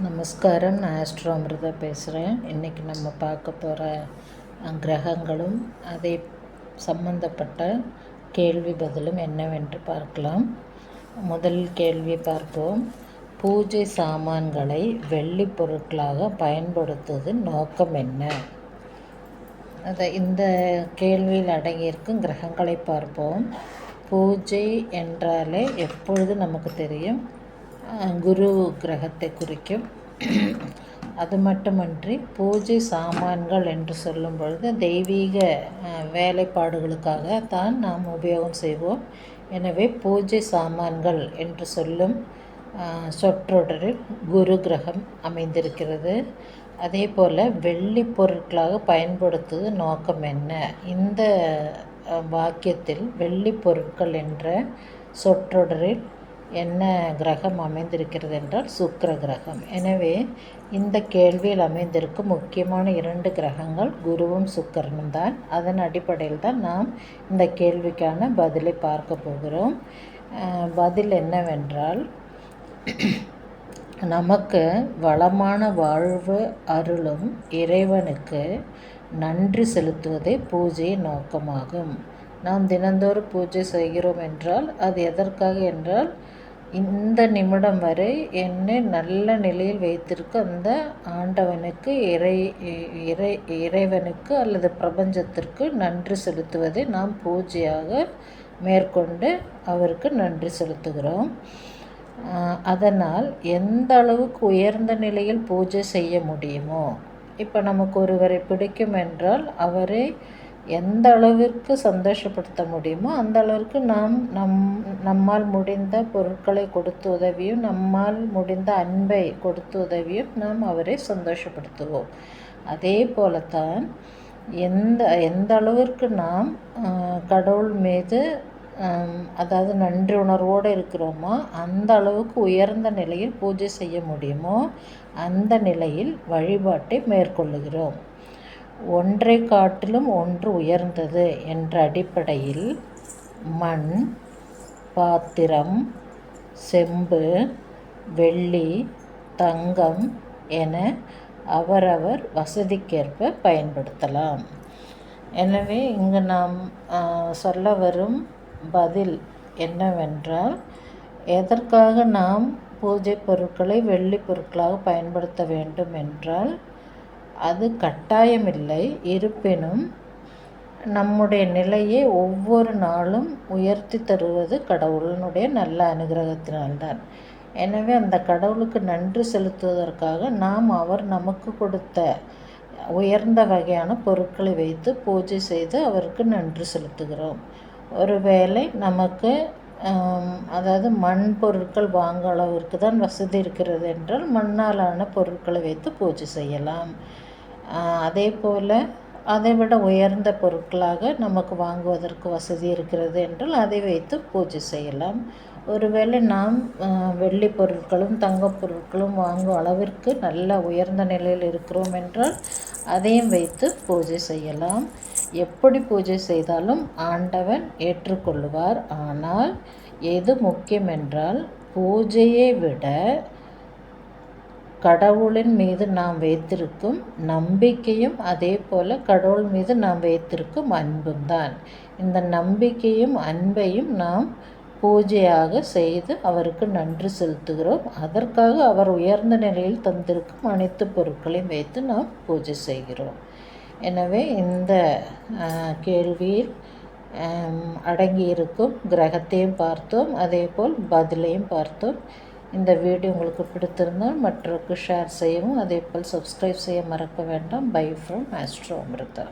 நமஸ்காரம். நான் ஆஸ்ட்ரோ அமிர்தா பேசுகிறேன். இன்றைக்கி நம்ம பார்க்க போகிற கிரகங்களும் அதை சம்பந்தப்பட்ட கேள்வி பதிலும் என்னவென்று பார்க்கலாம். முதல் கேள்வி பார்ப்போம். பூஜை சாமான்களை வெள்ளி பொருட்களாக பயன்படுத்துவது நோக்கம் என்ன? இந்த கேள்வியில் அடங்கியிருக்கும் கிரகங்களை பார்ப்போம். பூஜை என்றாலே எப்பொழுது நமக்கு தெரியும், குரு கிரகத்தை குறிக்கும். அது மட்டுமன்றி பூஜை சாமான்கள் என்று சொல்லும் பொழுது தெய்வீக வேலைப்பாடுகளுக்காக தான் நாம் உபயோகம் செய்வோம். எனவே பூஜை சாமான்கள் என்று சொல்லும் சொற்றொடரில் குரு கிரகம் அமைந்திருக்கிறது. அதே போல் வெள்ளி பொருட்களாக பயன்படுத்துவது நோக்கம் என்ன? இந்த வாக்கியத்தில் வெள்ளி பொருட்கள் என்ற சொற்றொடரில் என்ன கிரகம் அமைந்திருக்கிறது என்றால் சுக்கிர கிரகம். எனவே இந்த கேள்வியில் அமைந்திருக்கும் முக்கியமான 2 கிரகங்கள் குருவும் சுக்கிரனும் தான். அதன் அடிப்படையில் தான் நாம் இந்த கேள்விக்கான பதிலை பார்க்க போகிறோம். பதில் என்னவென்றால், நமக்கு வளமான வாழ்வு அருளும் இறைவனுக்கு நன்றி செலுத்துவதே பூஜையின் நோக்கமாகும். நாம் தினந்தோறும் பூஜை செய்கிறோம் என்றால் அது எதற்காக என்றால், இந்த நிமிடம் வரை என்னை நல்ல நிலையில் வைத்திருக்க அந்த ஆண்டவனுக்கு இறைவனுக்கு அல்லது பிரபஞ்சத்திற்கு நன்றி செலுத்துவதை நாம் பூஜையாக மேற்கொண்டு அவருக்கு நன்றி செலுத்துகிறோம். அதனால் எந்த அளவுக்கு உயர்ந்த நிலையில் பூஜை செய்ய முடியுமோ, இப்போ நமக்கு ஒருவரை பிடிக்கும் என்றால் அவரை எந்த அளவிற்கு சந்தோஷப்படுத்த முடியுமோ அந்த அளவிற்கு நாம் நம்மால் முடிந்த பொருட்களை கொடுத்து உதவியும் நம்மால் முடிந்த அன்பை கொடுத்து உதவியும் நாம் அவரை சந்தோஷப்படுத்துவோம். அதே போலத்தான் எந்த அளவிற்கு நாம் கடவுள் மீது அதாவது நன்றி உணர்வோடு இருக்கிறோமோ அந்த அளவுக்கு உயர்ந்த நிலையில் பூஜை செய்ய முடியுமோ அந்த நிலையில் வழிபாட்டை மேற்கொள்ளுகிறோம். ஒன்றை காட்டிலும் ஒன்று உயர்ந்தது என்ற அடிப்படையில் மண், பாத்திரம், செம்பு, வெள்ளி, தங்கம் என அவரவர் வசதிக்கேற்ப பயன்படுத்தலாம். எனவே இங்கு நாம் சொல்ல வரும் பதில் என்னவென்றால், எதற்காக நாம் பூஜை பொருட்களை வெள்ளி பொருட்களாக பயன்படுத்த வேண்டும் என்றால், அது கட்டாயமில்லை. இருப்பினும் நம்முடைய நிலையை ஒவ்வொரு நாளும் உயர்த்தி தருவது கடவுளினுடைய நல்ல அனுகிரகத்தினால்தான். எனவே அந்த கடவுளுக்கு நன்றி செலுத்துவதற்காக நாம் அவர் நமக்கு கொடுத்த உயர்ந்த வகையான பொருட்களை வைத்து பூஜை செய்து அவருக்கு நன்றி செலுத்துகிறோம். ஒருவேளை நமக்கு அதாவது மண் பொருட்கள் வாங்க அளவிற்கு தான் வசதி இருக்கிறது என்றால் மண்ணாலான பொருட்களை வைத்து பூஜை செய்யலாம். அதே போல் அதைவிட உயர்ந்த பொருட்களாக நமக்கு வாங்குவதற்கு வசதி இருக்கிறது என்றால் அதை வைத்து பூஜை செய்யலாம். ஒருவேளை நாம் வெள்ளி பொருட்களும் தங்கப் பொருட்களும் வாங்கும் அளவிற்கு நல்ல உயர்ந்த நிலையில் இருக்கிறோம் என்றால் அதையும் வைத்து பூஜை செய்யலாம். எப்படி பூஜை செய்தாலும் ஆண்டவன் ஏற்றுக்கொள்ளுவார். ஆனால் எது முக்கியம் என்றால், பூஜையை விட கடவுளின் மீது நாம் வைத்திருக்கும் நம்பிக்கையும் அதே போல் கடவுள் மீது நாம் வைத்திருக்கும் அன்பும் தான். இந்த நம்பிக்கையும் அன்பையும் நாம் பூஜையாக செய்து அவருக்கு நன்றி செலுத்துகிறோம். அதற்காக அவர் உயர்ந்த நிலையில் தந்திருக்கும் அனைத்து பொருட்களையும் வைத்து நாம் பூஜை செய்கிறோம். எனவே இந்த கேள்வியில் அடங்கியிருக்கும் கிரகத்தையும் பார்த்தோம், அதேபோல் பதிலையும் பார்த்தோம். இந்த வீடியோ உங்களுக்கு பிடித்திருந்தால் மற்றவருக்கு ஷேர் செய்யவும், அதேபோல் சப்ஸ்கிரைப் செய்ய மறக்க வேண்டாம். Bye from astro Amrita.